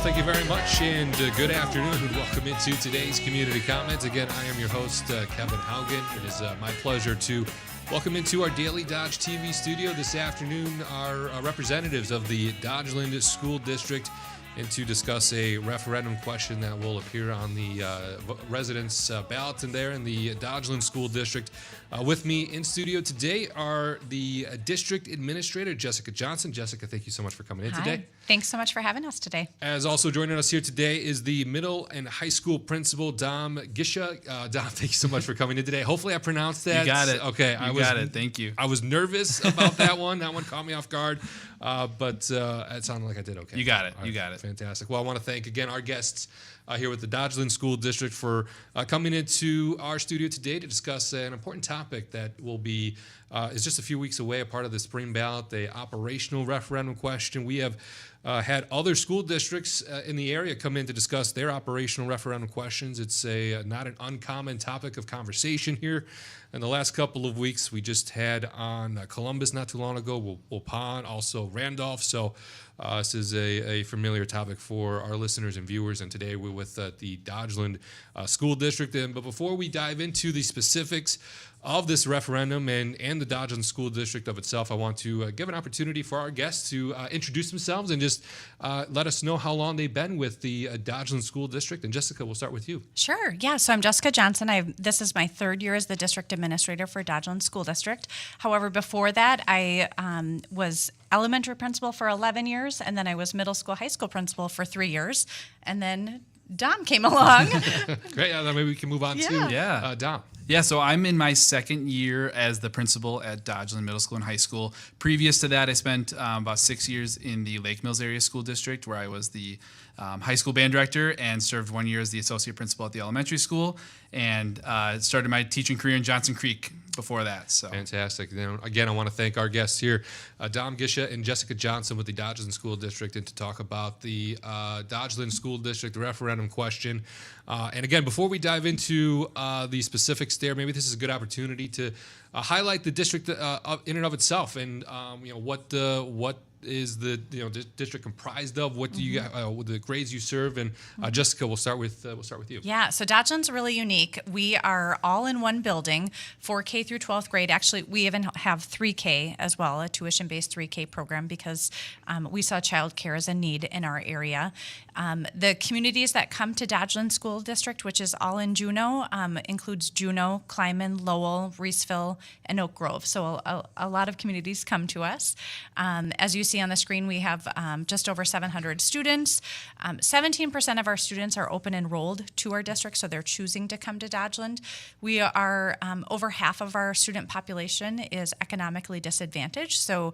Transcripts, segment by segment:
Thank you very much, and good afternoon. Welcome into today's Community Comments. Again, I am your host, Kevin Haugen. It is my pleasure to welcome into our Daily Dodge TV studio this afternoon our representatives of the Dodgeland School District, and to discuss a referendum question that will appear on the residents' ballot there in the Dodgeland School District. With me in studio today are the District Administrator, Jessica Johnson. Jessica, thank you so much for coming in today. Thanks so much for having us today. As also joining us here today is the Middle and High School Principal, Dom Gisha. Dom, thank you so much for coming in today. Hopefully I pronounced that. You got it. Okay. You got it. Thank you. I was nervous about that one. That one caught me off guard, but it sounded like I did okay. You got it. All you right, got it. Fantastic. Well, I want to thank again our guests here with the Dodgeland School District for coming into our studio today to discuss an important topic that will be is just a few weeks away, a part of the spring ballot, the operational referendum question. We have had other school districts in the area come in to discuss their operational referendum questions. It's not an uncommon topic of conversation here. In the last couple of weeks, we just had on Columbus not too long ago, Waupun, also Randolph. So this is a familiar topic for our listeners and viewers. And today we're with the Dodgeland School District. But before we dive into the specifics of this referendum and the Dodgeland School District of itself, I want to give an opportunity for our guests to introduce themselves and just let us know how long they've been with the Dodgeland School District. And Jessica, we'll start with you. Sure. Yeah. So I'm Jessica Johnson. This is my third year as the District Administrator for Dodgeland School District. However, before that, I was elementary principal for 11 years, and then I was middle school, high school principal for 3 years, and then Dom came along. Great. Then maybe we can move on to Dom. Yeah, so I'm in my second year as the principal at Dodgeland Middle School and High School. Previous to that, I spent about 6 years in the Lake Mills Area School District, where I was the high school band director and served 1 year as the associate principal at the elementary school, and started my teaching career in Johnson Creek before that. So fantastic. Again, I want to thank our guests here, Dom Gisha and Jessica Johnson with the Dodgeland School District, and to talk about the Dodgeland School District referendum question. And again, before we dive into the specifics there, maybe this is a good opportunity to highlight the district in and of itself, and what is the district comprised of? What do you the grades you serve? And Jessica, we'll start with you. Yeah, so Dodgeland's really unique. We are all in one building for K through 12th grade. Actually, we even have 3K as well, a tuition-based 3K program, because we saw childcare as a need in our area. The communities that come to Dodgeland School District, which is all in Juneau, includes Juneau, Kleiman, Lowell, Reeseville, and Oak Grove. So a lot of communities come to us. As you see on the screen, we have just over 700 students. 17% of our students are open enrolled to our district, so they're choosing to come to Dodgeland. We are over half of our student population is economically disadvantaged, so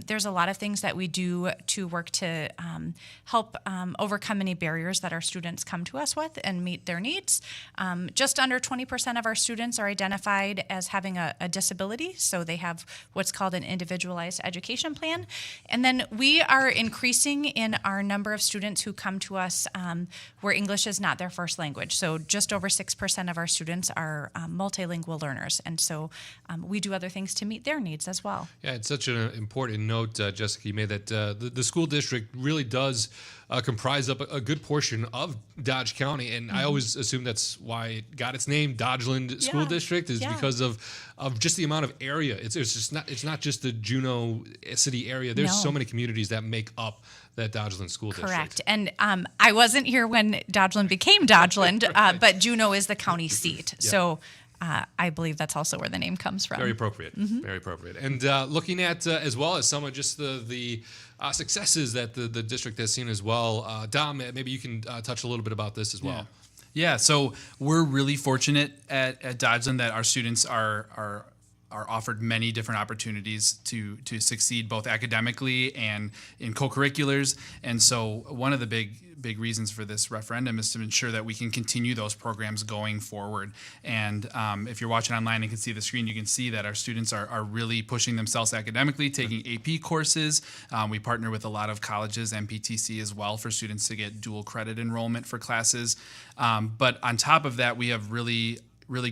there's a lot of things that we do to work to help overcome any barriers that our students come to us with and meet their needs. Just under 20% of our students are identified as having a disability, so they have what's called an individualized education plan. And then we are increasing in our number of students who come to us where English is not their first language. So just over 6% of our students are multilingual learners. And so we do other things to meet their needs as well. Yeah, it's such an important note, Jessica, you made, that the school district really does comprise up a good portion of Dodge County, and I always assume that's why it got its name, Dodgeland School District, is because of just the amount of area. It's not just the Juneau city area. There's so many communities that make up that Dodgeland School District. Correct. And I wasn't here when Dodgeland became Dodgeland, but Juneau is the county seat. Yep. So I believe that's also where the name comes from. Very appropriate. Very appropriate. And looking at as well as some of just the successes that the district has seen as well. Dom, maybe you can touch a little bit about this as well. Yeah. So we're really fortunate at Dodgeland that our students are offered many different opportunities to succeed both academically and in co-curriculars. And so one of the big reasons for this referendum is to ensure that we can continue those programs going forward. And if you're watching online and can see the screen, you can see that our students are really pushing themselves academically, taking AP courses. We partner with a lot of colleges, MPTC as well, for students to get dual credit enrollment for classes. But on top of that, we have really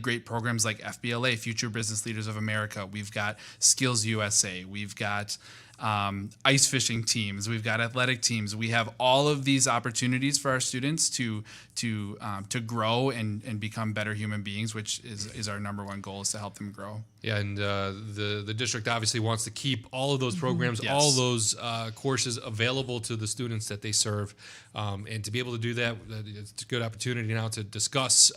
great programs like FBLA, Future Business Leaders of America. We've got Skills USA. We've got ice fishing teams. We've got athletic teams. We have all of these opportunities for our students to grow and become better human beings, which is our number one goal, is to help them grow. Yeah, and the district obviously wants to keep all of those programs, Yes. all those courses available to the students that they serve, and to be able to do that, it's a good opportunity now to discuss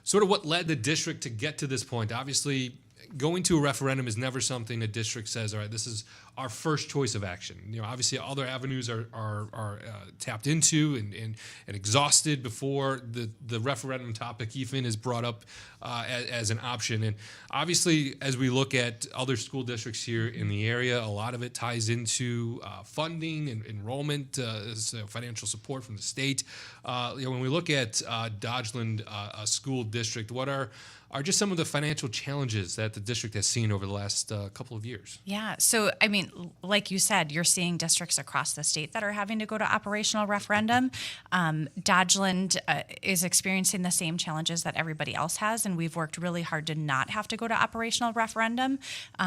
sort of what led the district to get to this point. Obviously, going to a referendum is never something the district says, all right, this is our first choice of action. Obviously other avenues are tapped into and exhausted before the referendum topic even is brought up as an option. And obviously, as we look at other school districts here in the area, a lot of it ties into funding and enrollment, financial support from the state. When we look at Dodgeland, a school district, what are just some of the financial challenges that the district has seen over the last couple of years? Yeah. So, I mean, like you said, you're seeing districts across the state that are having to go to operational referendum. Dodgeland is experiencing the same challenges that everybody else has, and we've worked really hard to not have to go to operational referendum.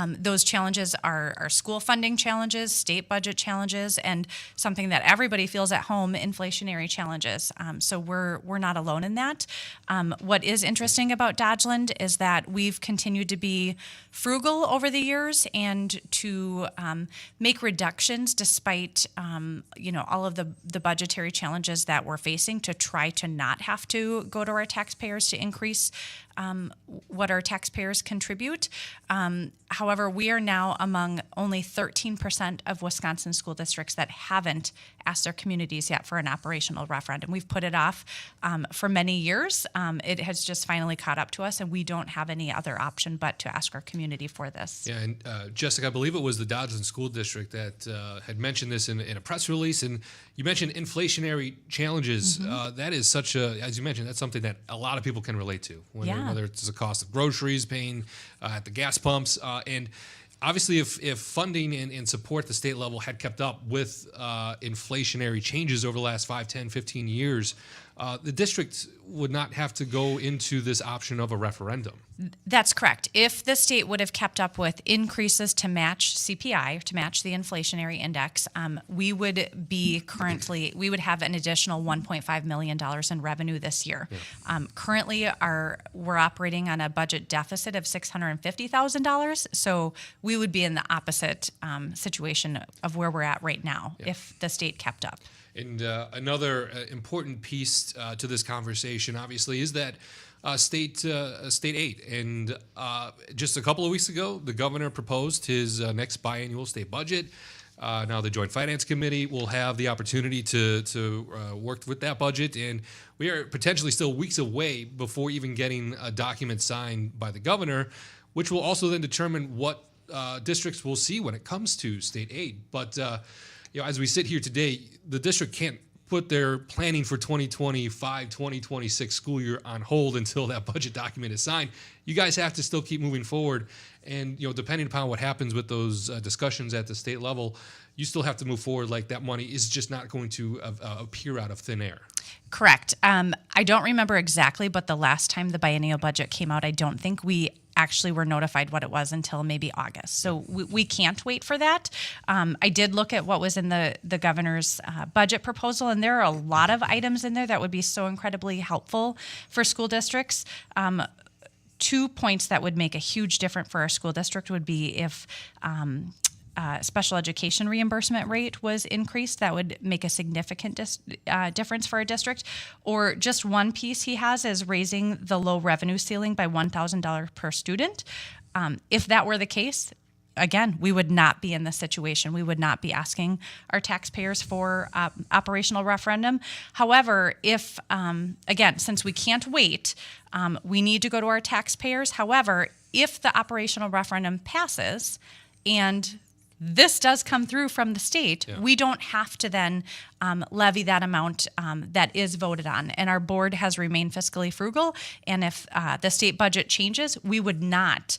Those challenges are school funding challenges, state budget challenges, and something that everybody feels at home, inflationary challenges. So we're not alone in that. What is interesting about Dodgeland is that we've continued to be frugal over the years and to make reductions despite all of the budgetary challenges that we're facing, to try to not have to go to our taxpayers to increase what our taxpayers contribute. However, we are now among only 13% of Wisconsin school districts that haven't asked their communities yet for an operational referendum. We've put it off for many years. It has just finally caught up to us, and we don't have any other option but to ask our community for this. Yeah, and Jessica, I believe it was the Dodgeland School District that had mentioned this in a press release, and you mentioned inflationary challenges. That is such a, as you mentioned, that's something that a lot of people can relate to, whether it's the cost of groceries, paying at the gas pumps, and obviously if funding and support at the state level had kept up with inflationary changes over the last 5, 10, 15 years, the district would not have to go into this option of a referendum. That's correct. If the state would have kept up with increases to match CPI, to match the inflationary index, we would have an additional $1.5 million in revenue this year. Yeah. Currently, we're operating on a budget deficit of $650,000, so we would be in the opposite situation of where we're at right now if the state kept up. And another important piece to this conversation, obviously, is that state aid. And just a couple of weeks ago, the governor proposed his next biannual state budget. Now the Joint Finance Committee will have the opportunity to work with that budget, and we are potentially still weeks away before even getting a document signed by the governor, which will also then determine what districts will see when it comes to state aid. But as we sit here today, the district can't put their planning for 2025, 2026 school year on hold until that budget document is signed. You guys have to still keep moving forward. And, depending upon what happens with those discussions at the state level, you still have to move forward. Like, that money is just not going to appear out of thin air. Correct. I don't remember exactly, but the last time the biennial budget came out, I don't think we actually were notified what it was until maybe August. So we can't wait for that. I did look at what was in the governor's budget proposal, and there are a lot of items in there that would be so incredibly helpful for school districts. 2 points that would make a huge difference for our school district would be if special education reimbursement rate was increased. That would make a significant difference for our district. Or just one piece he has is raising the low revenue ceiling by $1,000 per student. If that were the case, again, we would not be in this situation. We would not be asking our taxpayers for operational referendum. However, if, again, since we can't wait, we need to go to our taxpayers. However, if the operational referendum passes and this does come through from the state, we don't have to then levy that amount that is voted on. And our board has remained fiscally frugal. And if the state budget changes, we would not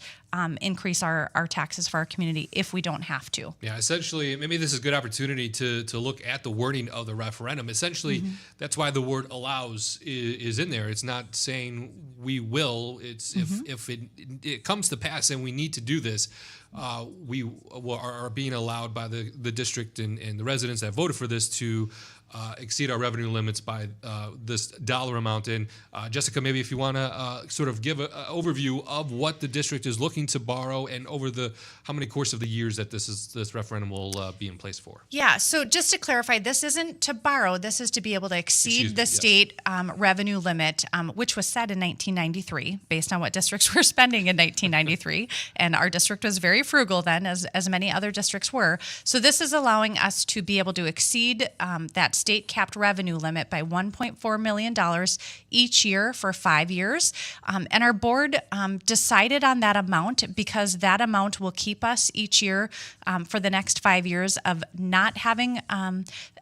increase our taxes for our community if we don't have to. Yeah, essentially, maybe this is a good opportunity to look at the wording of the referendum. Essentially, that's why the word allows is in there. It's not saying we will. It's if it comes to pass and we need to do this, we are being allowed by the district and the residents that voted for this to exceed our revenue limits by this dollar amount. And Jessica, maybe if you want to sort of give an overview of what the district is looking to borrow and over how many course of the years that this referendum will be in place for. Yeah, so just to clarify, this isn't to borrow. This is to be able to exceed the state revenue limit, which was set in 1993 based on what districts were spending in 1993. And our district was very frugal then, as many other districts were. So this is allowing us to be able to exceed that state capped revenue limit by $1.4 million each year for 5 years. And our board decided on that amount because that amount will keep us each year for the next 5 years of not having,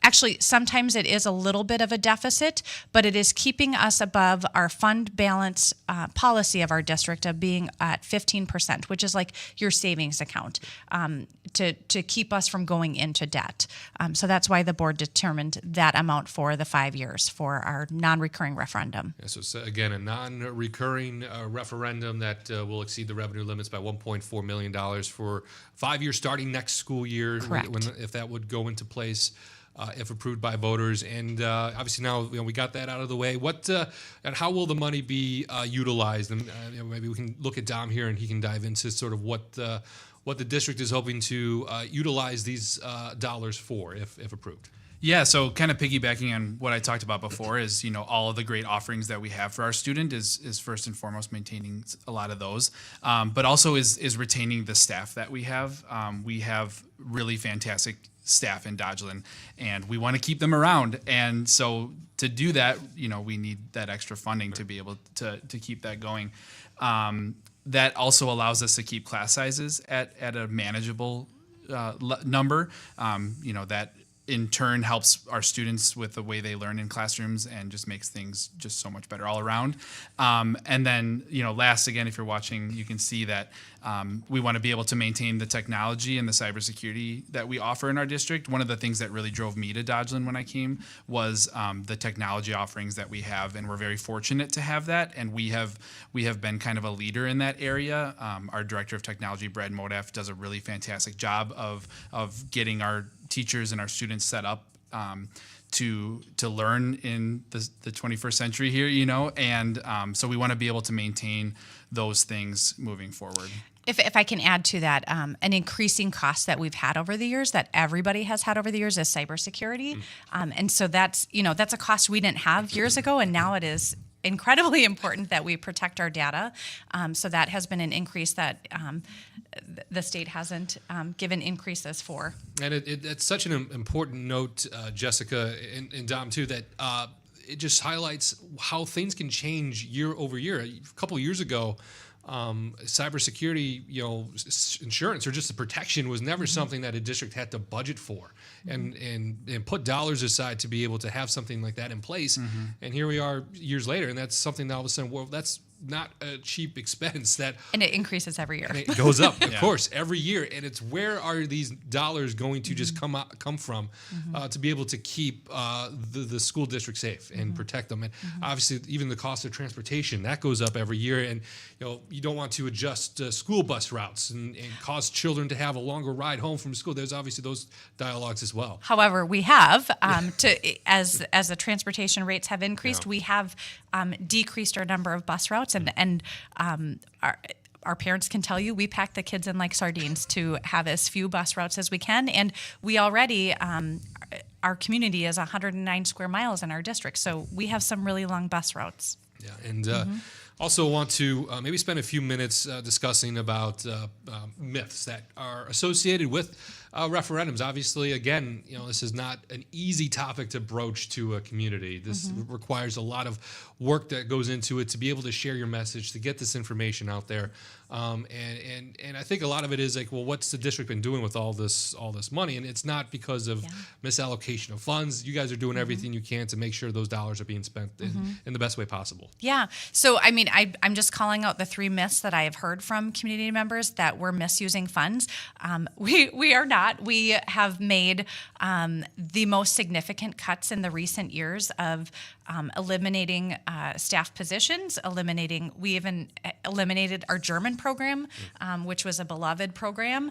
actually, sometimes it is a little bit of a deficit, but it is keeping us above our fund balance policy of our district of being at 15%, which is like your savings account, to keep us from going into debt. So that's why the board determined that amount for the 5 years for our non-recurring referendum. Yeah, so it's, again, a non-recurring referendum that will exceed the revenue limits by $1.4 million for 5 years starting next school year. Correct. If that would go into place. If approved by voters, and obviously now we got that out of the way. What and how will the money be utilized? And maybe we can look at Dom here, and he can dive into sort of what the district is hoping to utilize these dollars for, if approved. Yeah, so kind of piggybacking on what I talked about before is, all of the great offerings that we have for our student is first and foremost maintaining a lot of those, but also is retaining the staff that we have. We have really fantastic staff in Dodgeland, and we want to keep them around. And so to do that, we need that extra funding to be able to keep that going. That also allows us to keep class sizes at a manageable number. That in turn helps our students with the way they learn in classrooms and just makes things just so much better all around. And then, last, again, if you're watching, you can see that we want to be able to maintain the technology and the cybersecurity that we offer in our district. One of the things that really drove me to Dodgeland when I came was the technology offerings that we have, and we're very fortunate to have that. And we have been kind of a leader in that area. Our director of technology, Brad Modaf, does a really fantastic job of getting our teachers and our students set up to learn in the 21st century here, and so we want to be able to maintain those things moving forward. If I can add to that, an increasing cost that we've had over the years, that everybody has had over the years, is cybersecurity, and so that's a cost we didn't have years ago, and now it is incredibly important that we protect our data. So that has been an increase that the state hasn't given increases for. And it's such an important note, Jessica and Dom, too, that it just highlights how things can change year over year. A couple of years ago, cybersecurity, insurance or just the protection was never something that a district had to budget for and put dollars aside to be able to have something like that in place. And here we are years later, and that's something that all of a sudden, well, that's not a cheap expense. And it increases every year. And it goes up, of course, every year. And it's where are these dollars going to just come from to be able to keep the school district safe and protect them. And obviously, even the cost of transportation, that goes up every year. And you don't want to adjust school bus routes and cause children to have a longer ride home from school. There's obviously those dialogues as well. However, we have, as the transportation rates have increased, we have decreased our number of bus routes. And our parents can tell you we pack the kids in like sardines to have as few bus routes as we can. And we already, our community is 109 square miles in our district. So we have some really long bus routes. Yeah, and also want to maybe spend a few minutes discussing about myths that are associated with referendums. Obviously, again, this is not an easy topic to broach to a community. This requires a lot of work that goes into it to be able to share your message, to get this information out there. And I think a lot of it is like, well, what's the district been doing with all this money? And it's not because of misallocation of funds. You guys are doing everything you can to make sure those dollars are being spent in the best way possible. Yeah. So, I mean, I'm just calling out the 3 myths that I have heard from community members that we're misusing funds. We are not. We have made the most significant cuts in the recent years of eliminating staff positions, we even eliminated our German program, which was a beloved program.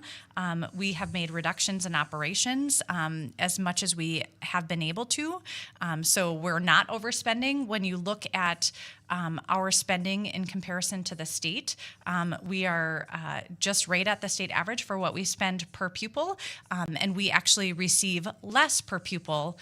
We have made reductions in operations as much as we have been able to. So we're not overspending. When you look at our spending in comparison to the state, we are just right at the state average for what we spend per pupil, and we actually receive less per pupil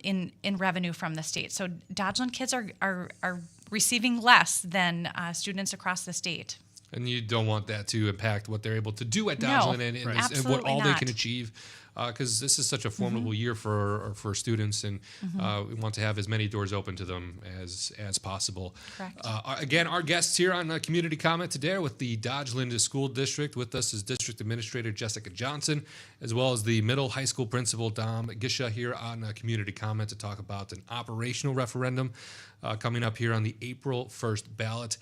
in revenue from the state. So Dodgeland kids are receiving less than students across the state. And you don't want that to impact what they're able to do at Dodgeland and what all they can achieve, because this is such a formidable year for students, and we want to have as many doors open to them as possible. Correct. Again, our guests here on Community Comment today are with the Dodgeland School District. With us is District Administrator Jessica Johnson, as well as the Middle High School Principal Dom Gisha here on Community Comment to talk about an operational referendum coming up here on the April 1st ballot.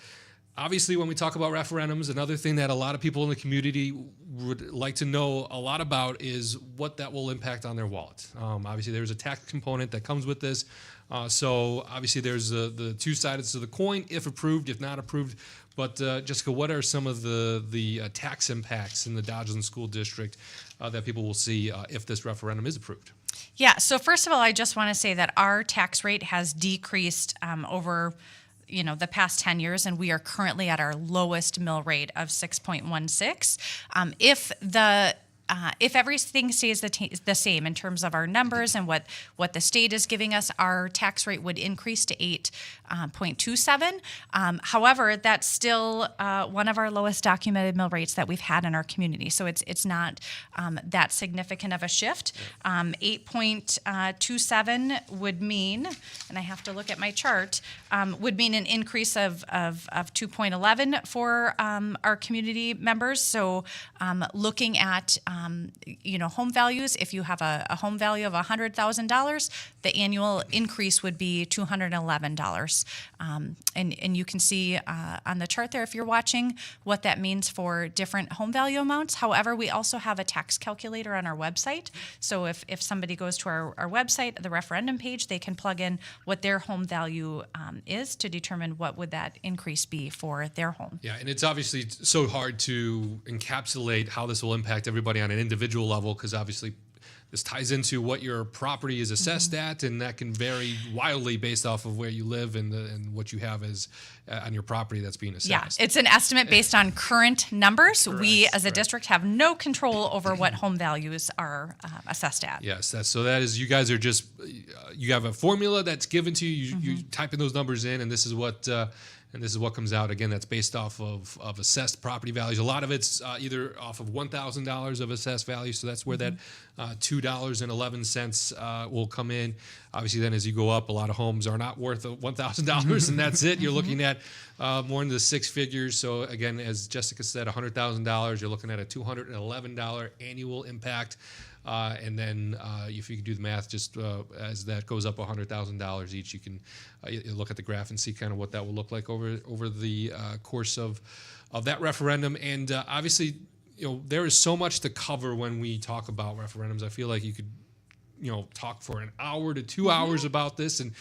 Obviously, when we talk about referendums, another thing that a lot of people in the community would like to know a lot about is what that will impact on their wallet. Obviously, there's a tax component that comes with this. So obviously, there's the two sides to the coin, if approved, if not approved. But Jessica, what are some of the tax impacts in the Dodgeland School District that people will see if this referendum is approved? Yeah, so first of all, I just want to say that our tax rate has decreased over the past 10 years, and we are currently at our lowest mill rate of 6.16. If everything stays the same in terms of our numbers and what the state is giving us, our tax rate would increase to 8.27. However, that's still one of our lowest documented mill rates that we've had in our community. So it's not that significant of a shift. 8.27 would mean, and I have to look at my chart, would mean an increase of 2.11 for our community members. So looking at home values, if you have a home value of $100,000, the annual increase would be $211. And you can see on the chart there, if you're watching, what that means for different home value amounts. However, we also have a tax calculator on our website. So if somebody goes to our website, the referendum page, they can plug in what their home value is to determine what would that increase be for their home. Yeah, and it's obviously so hard to encapsulate how this will impact everybody on an individual level, because obviously this ties into what your property is assessed at, and that can vary wildly based off of where you live and what you have as on your property that's being assessed. Yeah, it's an estimate based on current numbers. Correct, we, as a district, have no control over what home values are assessed at. Yes, that is, you guys are just, you have a formula that's given to you. You type in those numbers in, and this is what comes out. Again, that's based off of assessed property values. A lot of it's either off of $1,000 of assessed value, so that's where that $2.11 will come in. Obviously, then as you go up, a lot of homes are not worth $1,000, and that's it. You're looking at more into the six figures. So again, as Jessica said, $100,000, you're looking at a $211 annual impact. And then if you can do the math, just as that goes up $100,000 each, you can you look at the graph and see kind of what that will look like over the course of that referendum. And obviously, there is so much to cover when we talk about referendums. I feel like you could talk for an hour to 2 hours about this, and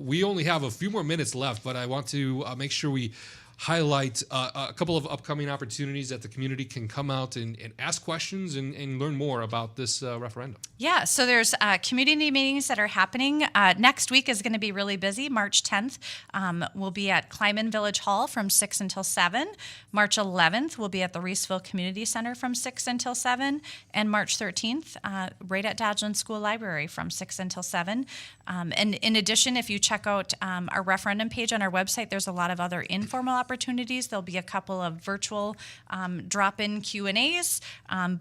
we only have a few more minutes left, but I want to make sure we highlight a couple of upcoming opportunities that the community can come out and ask questions and learn more about this referendum. Yeah, so there's community meetings that are happening. Next week is going to be really busy. March 10th, we'll be at Kleiman Village Hall from 6 until 7. March 11th, we'll be at the Reeseville Community Center from 6 until 7. And March 13th, right at Dodgeland School Library from 6 until 7. And in addition, if you check out our referendum page on our website, there's a lot of other informal opportunities opportunities. There'll be a couple of virtual drop-in Q&As. I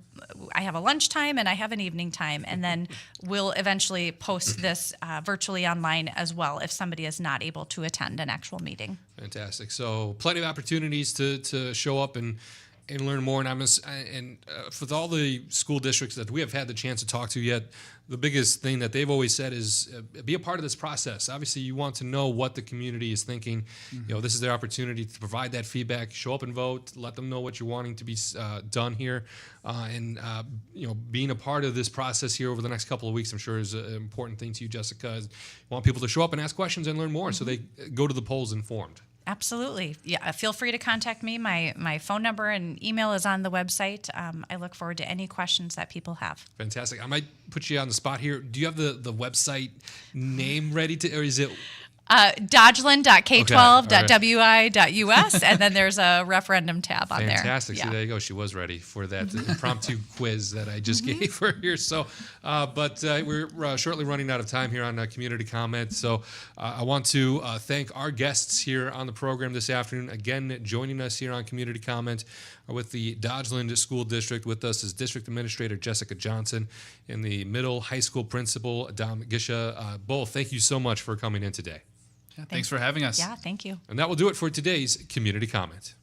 have a lunchtime and I have an evening time, and then we'll eventually post this virtually online as well if somebody is not able to attend an actual meeting. Fantastic. So plenty of opportunities to show up and learn more. And for all the school districts that we have had the chance to talk to yet, the biggest thing that they've always said is be a part of this process. Obviously, you want to know what the community is thinking. This is their opportunity to provide that feedback. Show up and vote. Let them know what you're wanting to be done here. Being a part of this process here over the next couple of weeks, I'm sure is an important thing to you, Jessica. You want people to show up and ask questions and learn more, so they go to the polls informed. Absolutely. Yeah. Feel free to contact me. My phone number and email is on the website. I look forward to any questions that people have. Fantastic. I might put you on the spot here. Do you have the website name ready or is it? Dodgeland.k12.wi.us, and then there's a referendum tab on there. Fantastic. See, there you go. She was ready for that impromptu quiz that I just gave her here. So, but we're shortly running out of time here on community comment. So I want to thank our guests here on the program this afternoon. Again, joining us here on community comment with the Dodgeland School District. With us is District Administrator Jessica Johnson and the Middle High School Principal Dom Gisha. Both, thank you so much for coming in today. Yeah, thanks for having us. Yeah, thank you. And that will do it for today's community comment.